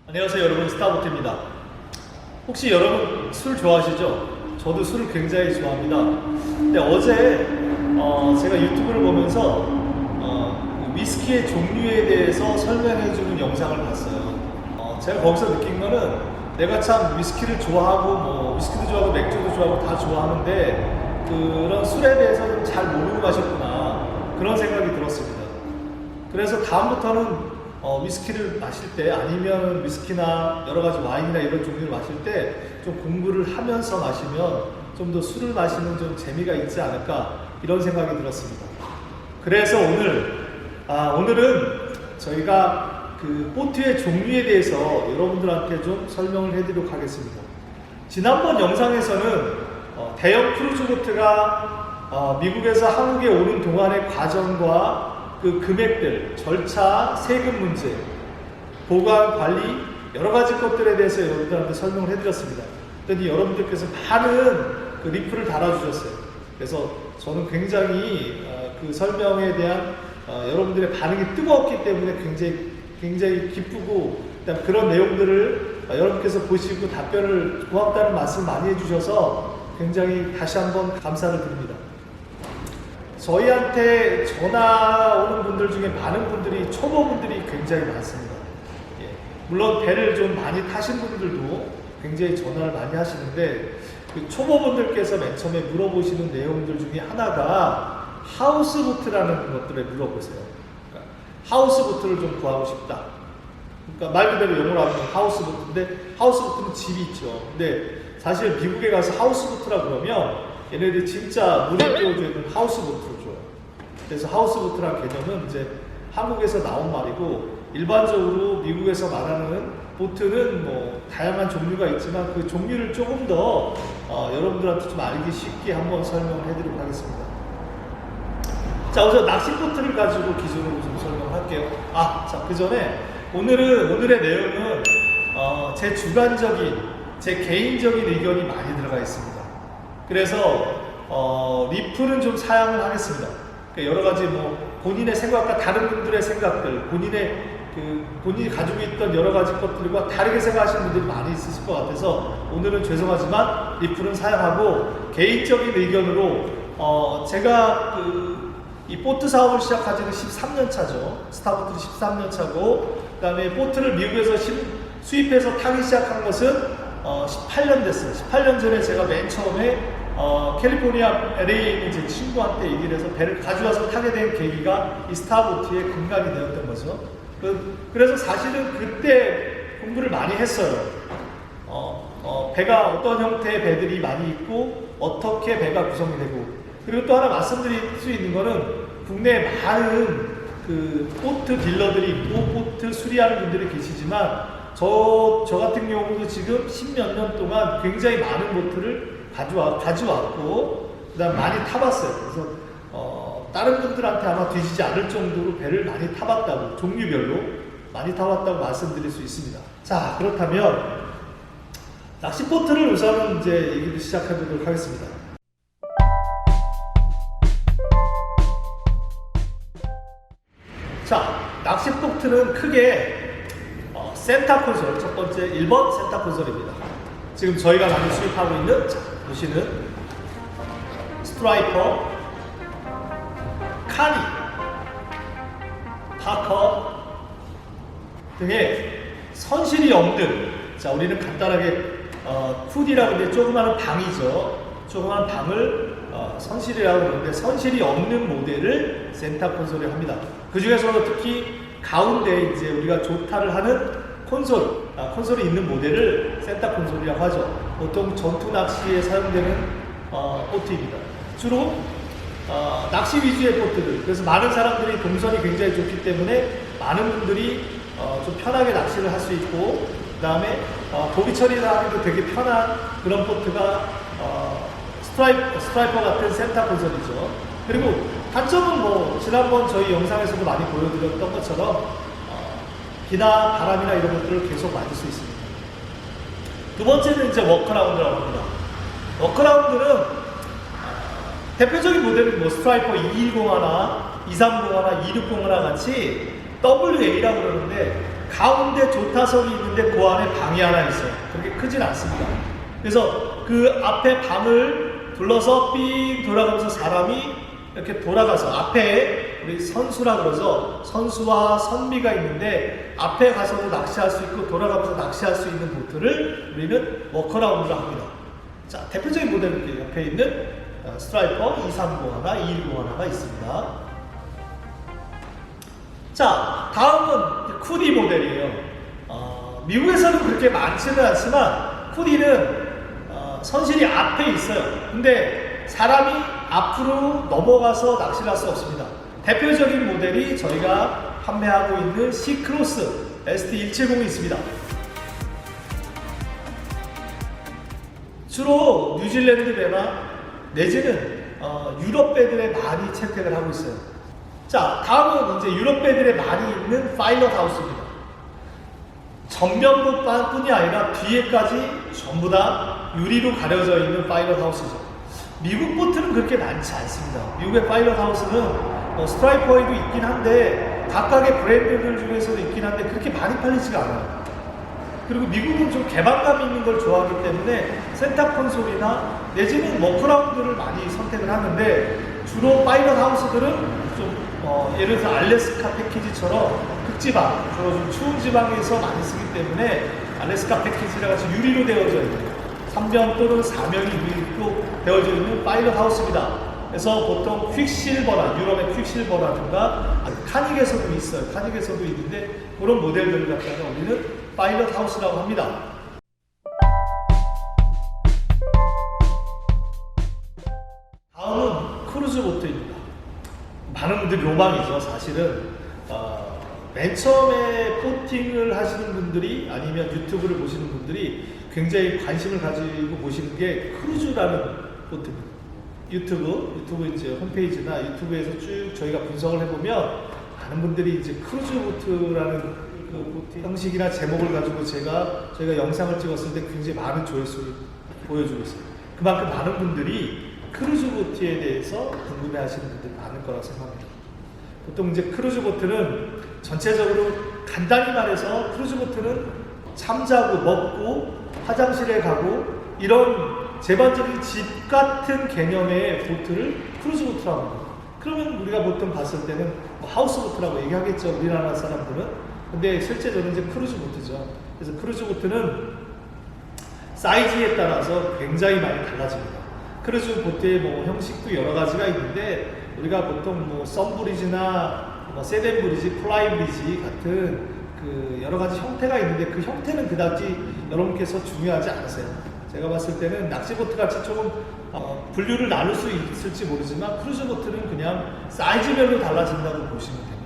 안녕하세요 여러분, 스타보트입니다. 혹시 여러분 술 좋아하시죠? 저도 술을 굉장히 좋아합니다. 근데 어제 제가 유튜브를 보면서 위스키의 종류에 대해서 설명해주는 영상을 봤어요. 제가 거기서 느낀 거는 내가 참 위스키를 좋아하고 위스키도 좋아하고 맥주도 좋아하고 다 좋아하는데 그런 술에 대해서는 잘 모르고 마셨구나, 그런 생각이 들었습니다. 그래서 다음부터는 위스키를 마실 때, 아니면 위스키나 여러 가지 와인이나 이런 종류를 마실 때 좀 공부를 하면서 마시면 좀 더 술을 마시는 좀 재미가 있지 않을까, 이런 생각이 들었습니다. 그래서 오늘은 저희가 그 보트의 종류에 대해서 여러분들한테 좀 설명을 해드리도록 하겠습니다. 지난번 영상에서는 대형 크루즈 보트가 미국에서 한국에 오는 동안의 과정과 그 금액들, 절차, 세금 문제, 보관, 관리, 여러 가지 것들에 대해서 여러분들한테 설명을 해드렸습니다. 그랬더니 여러분들께서 많은 그 리플을 달아주셨어요. 그래서 저는 굉장히 그 설명에 대한 여러분들의 반응이 뜨거웠기 때문에 굉장히 기쁘고, 그런 내용들을 여러분께서 보시고 답변을 고맙다는 말씀 많이 해주셔서 굉장히 다시 한번 감사를 드립니다. 저희한테 전화 오는 분들 중에 많은 분들이 초보분들이 굉장히 많습니다. 물론 배를 좀 많이 타신 분들도 굉장히 전화를 많이 하시는데, 그 초보분들께서 맨 처음에 물어보시는 내용들 중에 하나가 하우스보트라는 것들을 물어보세요. 그러니까 하우스보트를 좀 구하고 싶다. 그러니까 말 그대로 영어로 하면 하우스보트인데, 하우스보트는 집이 있죠. 근데 사실 미국에 가서 하우스보트라 그러면 얘네들이 진짜 물에 띄워줘야 되는 하우스보트를 줘요. 그래서 하우스보트라는 개념은 이제 한국에서 나온 말이고, 일반적으로 미국에서 말하는 보트는 다양한 종류가 있지만 그 종류를 조금 더 여러분들한테 좀 알기 쉽게 한번 설명을 해드리도록 하겠습니다. 자, 우선 낚시보트를 가지고 기준으로 좀 설명할게요. 자, 그 전에 오늘의 내용은 제 주관적인, 제 개인적인 의견이 많이 들어가 있습니다. 그래서 리플은 좀 사양을 하겠습니다. 여러 가지 본인의 생각과 다른 분들의 생각들, 본인이 가지고 있던 여러 가지 것들과 다르게 생각하시는 분들이 많이 있으실 것 같아서 오늘은 죄송하지만 리플은 사양하고, 개인적인 의견으로 제가 이 보트 사업을 시작한 지는 13년 차죠. 스타보트는 13년 차고, 그 다음에 보트를 미국에서 수입해서 타기 시작한 것은 18년 됐어요. 18년 전에 제가 맨 처음에 캘리포니아 LA에 있는 제 친구한테 얘기를 해서 배를 가져와서 타게 된 계기가 이 스타보트의 근간이 되었던 거죠. 그래서 사실은 그때 공부를 많이 했어요. 배가 어떤 형태의 배들이 많이 있고 어떻게 배가 구성이 되고, 그리고 또 하나 말씀드릴 수 있는 거는 국내에 많은 그 보트 딜러들이 있고 보트 수리하는 분들이 계시지만 저 같은 경우도 지금 10몇 년 동안 굉장히 많은 보트를 가져왔고 그 다음 많이 타봤어요. 그래서 다른 분들한테 아마 뒤지지 않을 정도로 배를 많이 타봤다고, 종류별로 많이 타봤다고 말씀드릴 수 있습니다. 자, 그렇다면 낚시보트를 우선은 이제 얘기를 시작해보도록 하겠습니다. 자, 낚시보트는 크게 센터 콘솔, 첫 번째 1번 센터 콘솔입니다. 지금 저희가 많이 수입하고 있는, 보시는 스트라이퍼, 카니, 파커 등의 선실이 없는, 자, 우리는 간단하게 푸디라고 하는데 조그마한 방이죠. 조그마한 방을 선실이라고 하는데, 선실이 없는 모델을 센터 콘솔에 합니다. 그 중에서도 특히 가운데 이제 우리가 조타를 하는 콘솔이 있는 모델을 센터 콘솔이라고 하죠. 보통 전투 낚시에 사용되는 보트입니다. 주로 낚시 위주의 보트들. 그래서 많은 사람들이 동선이 굉장히 좋기 때문에 많은 분들이 좀 편하게 낚시를 할 수 있고, 그 다음에 고기 처리를 하기도 되게 편한 그런 보트가 스트라이퍼 같은 센터 콘솔이죠. 그리고 단점은 지난번 저희 영상에서도 많이 보여드렸던 것처럼 비나 바람이나 이런 것들을 계속 맞을 수 있습니다. 두 번째는 이제 워크라운드라고 합니다. 워크라운드는 대표적인 모델은 스트라이퍼 210 하나, 230 하나, 260 하나 같이 WA라고 그러는데, 가운데 조타석이 있는데 그 안에 방이 하나 있어요. 그렇게 크진 않습니다. 그래서 그 앞에 방을 둘러서 삥 돌아가면서 사람이 이렇게 돌아가서 앞에 우리 선수라 그러죠. 선수와 선비가 있는데 앞에 가서도 낚시할 수 있고 돌아가면서 낚시할 수 있는 보트를 우리는 워커라운드라 합니다. 자, 대표적인 모델은 옆에 있는 스트라이퍼 230 하나, 210 하나가 있습니다. 자, 다음은 쿠디 모델이에요. 미국에서는 그렇게 많지는 않지만 쿠디는 선실이 앞에 있어요. 근데 사람이 앞으로 넘어가서 낚시를 할 수 없습니다. 대표적인 모델이 저희가 판매하고 있는 시크로스 ST170이 있습니다. 주로 뉴질랜드 배나 내지는 유럽 배들에 많이 채택을 하고 있어요. 자, 다음은 이제 유럽 배들에 많이 있는 파일럿 하우스입니다. 전면부뿐이 아니라 뒤에까지 전부 다 유리로 가려져 있는 파일럿 하우스죠. 미국 보트는 그렇게 많지 않습니다. 미국의 파일럿 하우스는 스트라이퍼에도 있긴 한데 각각의 브랜드들 중에서도 있긴 한데 그렇게 많이 팔리지가 않아요. 그리고 미국은 좀 개방감 있는 걸 좋아하기 때문에 센터 콘솔이나 내지는 워크라운드를 많이 선택을 하는데 주로 파일럿 하우스들은 좀 예를 들어서 알래스카 패키지처럼 극지방, 주로 좀 추운 지방에서 많이 쓰기 때문에 알래스카 패키지랑 같이 유리로 되어져 있는 3면 또는 4면이 유리로 되어져 있는 파일럿 하우스입니다. 그래서 보통 퀵실버나 유럽의 퀵실버라든가 카닉에서도 있어요. 카닉에서도 있는데 그런 모델들을 갖다가 우리는 파일럿 하우스라고 합니다. 다음은 크루즈 보트입니다. 많은 분들이 로망이죠. 사실은 맨 처음에 포팅을 하시는 분들이 아니면 유튜브를 보시는 분들이 굉장히 관심을 가지고 보시는 게 크루즈라는 보트입니다. 유튜브 이제 홈페이지나 유튜브에서 쭉 저희가 분석을 해보면 많은 분들이 이제 크루즈 보트라는 그 보트 형식이나 제목을 가지고 저희가 영상을 찍었을 때 굉장히 많은 조회수를 보여주고 있어요. 그만큼 많은 분들이 크루즈 보트에 대해서 궁금해 하시는 분들이 많을 거라고 생각합니다. 보통 이제 크루즈 보트는 전체적으로 간단히 말해서 크루즈 보트는 잠자고 먹고 화장실에 가고 이런 제반적인 집 같은 개념의 보트를 크루즈 보트라고 합니다. 그러면 우리가 보통 봤을 때는 하우스 보트라고 얘기하겠죠. 우리나라 사람들은. 근데 실제적으로 이제 크루즈 보트죠. 그래서 크루즈 보트는 사이즈에 따라서 굉장히 많이 달라집니다. 크루즈 보트의 뭐 형식도 여러 가지가 있는데 우리가 보통 뭐 썬브리지나 뭐 세덴브리지, 플라이브리지 같은 그 여러 가지 형태가 있는데 그 형태는 그다지 여러분께서 중요하지 않으세요. 제가 봤을 때는 낚시보트 같이 조금 분류를 나눌 수 있을지 모르지만 크루즈보트는 그냥 사이즈별로 달라진다고 보시면 됩니다.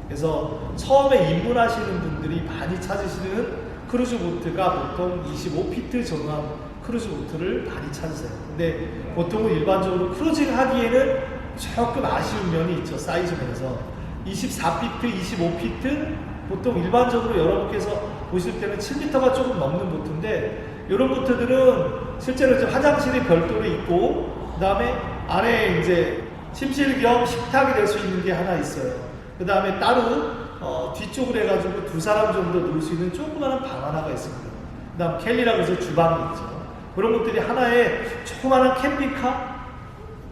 그래서 처음에 입문하시는 분들이 많이 찾으시는 크루즈보트가 보통 25피트 전후한 크루즈보트를 많이 찾으세요. 근데 보통은 일반적으로 크루징 하기에는 조금 아쉬운 면이 있죠. 사이즈 면에서 24피트, 25피트 보통 일반적으로 여러분께서 보실 때는 7m가 조금 넘는 보트인데 이런 보트들은 실제로 이제 화장실이 별도로 있고 그 다음에 안에 이제 침실 겸 식탁이 될 수 있는 게 하나 있어요. 그 다음에 따로 뒤쪽으로 해가지고 두 사람 정도 누울 수 있는 조그마한 방 하나가 있습니다. 그 다음 켈리라고 해서 주방이 있죠. 그런 것들이 하나의 조그마한 캠핑카,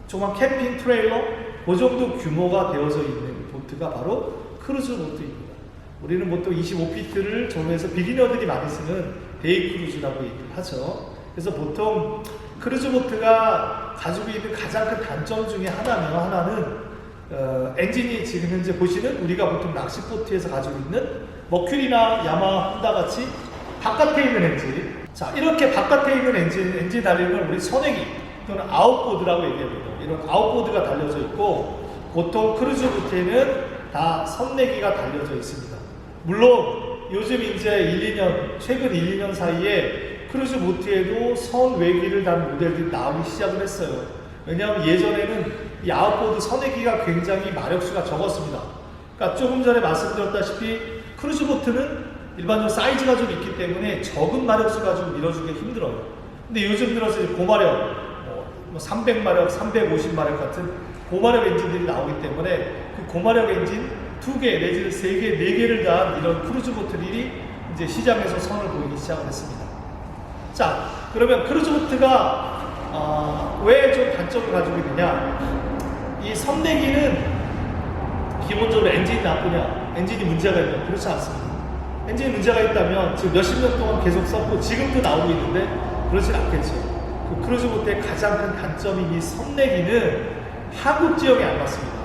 조그마한 캠핑 트레일러 그 정도 규모가 되어져 있는 보트가 바로 크루즈 보트입니다. 우리는 보통 25피트를 전후해서 비기너들이 많이 쓰는 데이 크루즈라고 얘기를 하죠. 그래서 보통 크루즈 보트가 가지고 있는 가장 큰 단점 중에 하나는 엔진이 지금 현재 보시는 우리가 보통 낚시보트에서 가지고 있는 머큐리나 야마하 혼다 같이 바깥에 있는 엔진. 자, 이렇게 바깥에 있는 엔진 달리는 걸 우리 선회기 또는 아웃보드라고 얘기합니다. 이런 아웃보드가 달려져 있고 보통 크루즈 보트에는 다 선내기가 달려져 있습니다. 물론 요즘 이제 최근 1, 2년 사이에 크루즈 보트에도 선외기를 단 모델들이 나오기 시작을 했어요. 왜냐하면 예전에는 이 아웃보드 선외기가 굉장히 마력수가 적었습니다. 그러니까 조금 전에 말씀드렸다시피 크루즈 보트는 일반적으로 사이즈가 좀 있기 때문에 적은 마력수 가지고 밀어주기 힘들어요. 근데 요즘 들어서 이제 고마력, 300마력, 350마력 같은 고마력 엔진들이 나오기 때문에 그 고마력 엔진 2개 내지는 3개, 4개를 단 이런 크루즈보트들이 이제 시장에서 선을 보이기 시작을 했습니다. 자, 그러면 크루즈보트가 왜 좀 단점을 가지고 있느냐? 이 선내기는 기본적으로 엔진이 나쁘냐, 엔진이 문제가 있냐? 그렇지 않습니다. 엔진이 문제가 있다면 지금 몇십 년 동안 계속 썼고 지금도 나오고 있는데 그렇진 않겠죠. 그 크루즈보트의 가장 큰 단점인 이 선내기는 한국 지역에 안 맞습니다.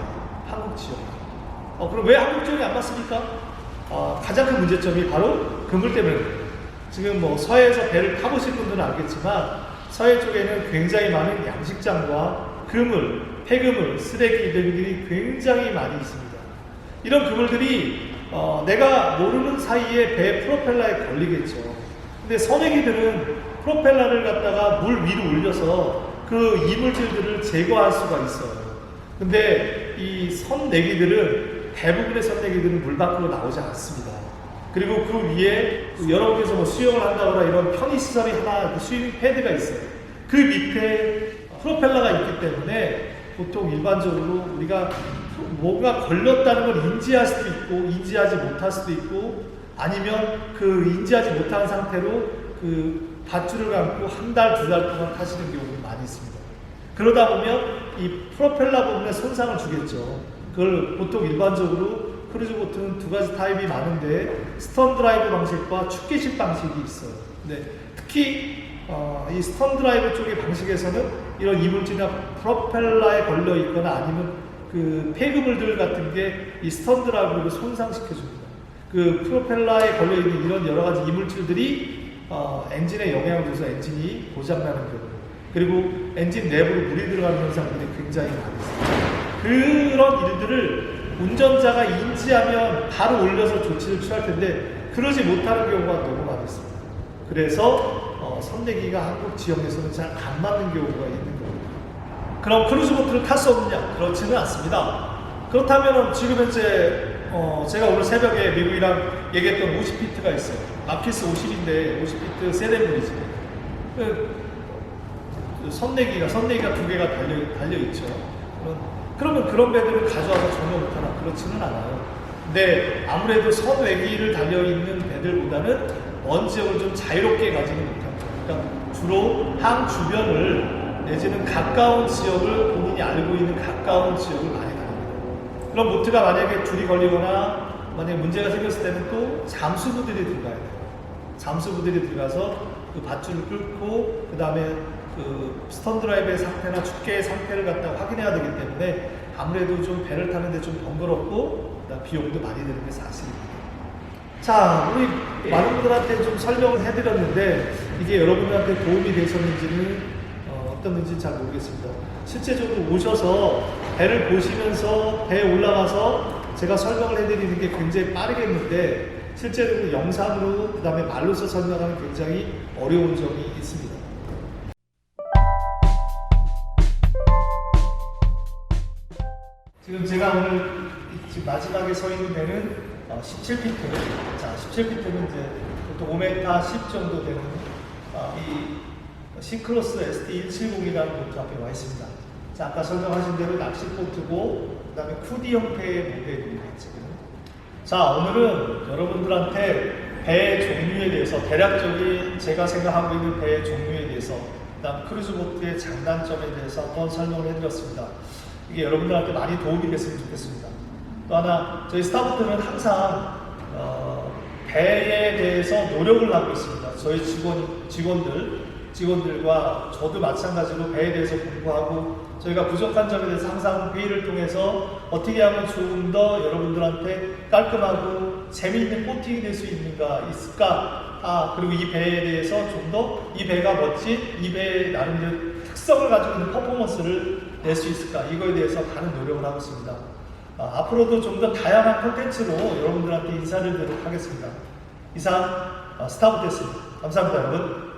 한국 지역. 그럼 왜 한국 지역에 안 맞습니까? 가장 큰 문제점이 바로 그물 때문에. 지금 뭐 서해에서 배를 타보신 분들은 알겠지만 서해 쪽에는 굉장히 많은 양식장과 그물, 폐그물, 쓰레기들이 굉장히 많이 있습니다. 이런 그물들이 내가 모르는 사이에 배 프로펠러에 걸리겠죠. 근데 선내기들은 프로펠러를 갖다가 물 위로 올려서 그 이물질들을 제거할 수가 있어요. 근데 이 선내기들은 대부분의 선내기들은 물 밖으로 나오지 않습니다. 그리고 그 위에 여러분께서 뭐 수영을 한다거나 이런 편의시설이 하나, 스위밍 패드가 있어요. 그 밑에 프로펠러가 있기 때문에 보통 일반적으로 우리가 뭐가 걸렸다는 걸 인지할 수도 있고 인지하지 못할 수도 있고 아니면 그 인지하지 못한 상태로 그 밧줄을 감고 한 달, 2달 동안 타시는 경우가 많이 있습니다. 그러다 보면 이 프로펠러 부분에 손상을 주겠죠. 그걸 보통 일반적으로 크루즈보트는 2가지 타입이 많은데 스턴 드라이브 방식과 축기식 방식이 있어요. 근데 특히 이 스턴 드라이브 쪽의 방식에서는 이런 이물질이나 프로펠러에 걸려 있거나 아니면 그 폐그물들 같은 게 이 스턴 드라이브를 손상시켜 줍니다. 그 프로펠러에 걸려 있는 이런 여러 가지 이물질들이 엔진에 영향을 줘서 엔진이 고장나는 경우, 그리고 엔진 내부로 물이 들어가는 현상들이 굉장히 많이 있습니다. 그런 일들을 운전자가 인지하면 바로 올려서 조치를 취할 텐데 그러지 못하는 경우가 너무 많이 있습니다. 그래서 선내기가 한국 지역에서는 잘 안 맞는 경우가 있는 겁니다. 그럼 크루즈보트를 탈 수 없느냐? 그렇지는 않습니다. 그렇다면 지금 현재 제가 오늘 새벽에 미국이랑 얘기했던 50피트가 있어요. 마키스 50인데 50피트 세덴브리지. 선내기가 2개가 달려있죠. 그러면 그런 배들을 가져와서 전혀 못하나? 그렇지는 않아요. 근데 아무래도 선외기를 달려있는 배들보다는 먼 지역을 좀 자유롭게 가지는 못합니다. 그러니까 주로 항 주변을 내지는 가까운 지역을 본인이 알고 있는 가까운 지역을 많이 다닙니다. 그럼 보트가 만약에 줄이 걸리거나 만약에 문제가 생겼을 때는 또 잠수부들이 들어가야 돼요. 잠수부들이 들어가서 그 밧줄을 끌고 그 다음에 그 스턴 드라이브의 상태나 축계의 상태를 갖다 확인해야 되기 때문에 아무래도 좀 배를 타는데 좀 번거롭고 비용도 많이 드는 게 사실입니다. 자, 우리 많은 분들한테 좀 설명을 해드렸는데 이게 여러분들한테 도움이 되셨는지는 어떻는지 잘 모르겠습니다. 실제적으로 오셔서 배를 보시면서 배에 올라가서 제가 설명을 해드리는 게 굉장히 빠르겠는데 실제로 영상으로 그 다음에 말로서 설명하는 굉장히 어려운 점이 있습니다. 지금 제가 오늘 지금 마지막에 서 있는 배는 17피트. 자, 17피트는 이제 보통 5m 10 정도 되는 이 시클로스 ST170이라는 보트 앞에 와 있습니다. 자, 아까 설명하신 대로 낚시보트고 그 다음에 쿠디 형태의 모델입니다. 지금. 자, 오늘은 여러분들한테 배의 종류에 대해서 대략적인 제가 생각하고 있는 배의 종류에 대해서 그 다음 크루즈보트의 장단점에 대해서 한번 설명을 해드렸습니다. 이게 여러분들한테 많이 도움이 됐으면 좋겠습니다. 또 하나, 저희 스타부터는 항상 배에 대해서 노력을 하고 있습니다. 저희 직원들과 저도 마찬가지로 배에 대해서 공부하고 저희가 부족한 점에 대해서 항상 회의를 통해서 어떻게 하면 조금 더 여러분들한테 깔끔하고 재미있는 코팅이 될 수 있을까? 그리고 이 배에 대해서 좀 더 이 배가 멋진 이 배의 나름대로 특성을 가지고 있는 퍼포먼스를 낼 수 있을까? 이거에 대해서 많은 노력을 하고 있습니다. 앞으로도 좀 더 다양한 콘텐츠로 여러분들한테 인사를 드리도록 하겠습니다. 이상 스타부터였습니다. 감사합니다, 여러분.